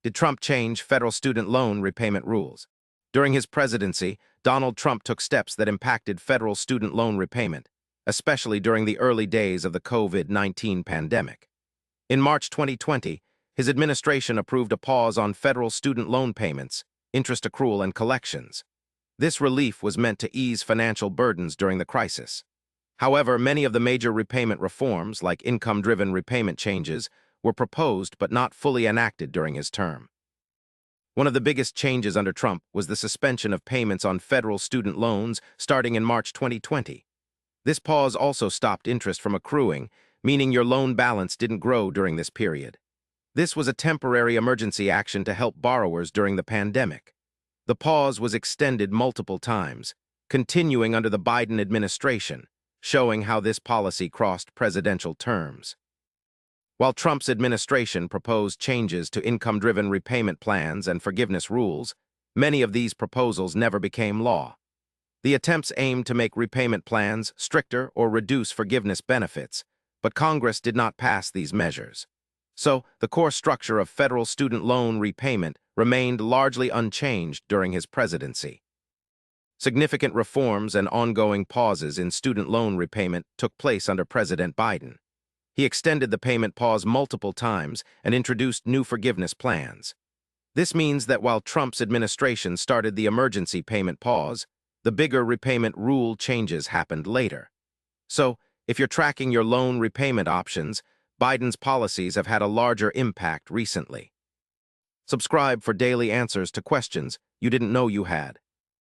did Trump change federal student loan repayment rules? During his presidency, Donald Trump took steps that impacted federal student loan repayment, especially during the early days of the COVID-19 pandemic. In March 2020, his administration approved a pause on federal student loan payments, interest accrual, and collections. This relief was meant to ease financial burdens during the crisis. However, many of the major repayment reforms, like income-driven repayment changes, were proposed but not fully enacted during his term. One of the biggest changes under Trump was the suspension of payments on federal student loans starting in March 2020. This pause also stopped interest from accruing, meaning your loan balance didn't grow during this period. This was a temporary emergency action to help borrowers during the pandemic. The pause was extended multiple times, continuing under the Biden administration, showing how this policy crossed presidential terms. While Trump's administration proposed changes to income-driven repayment plans and forgiveness rules, many of these proposals never became law. The attempts aimed to make repayment plans stricter or reduce forgiveness benefits, but Congress did not pass these measures. So, the core structure of federal student loan repayment remained largely unchanged during his presidency. Significant reforms and ongoing pauses in student loan repayment took place under President Biden. He extended the payment pause multiple times and introduced new forgiveness plans. This means that while Trump's administration started the emergency payment pause, the bigger repayment rule changes happened later. So, if you're tracking your loan repayment options, Biden's policies have had a larger impact recently. Subscribe for daily answers to questions you didn't know you had.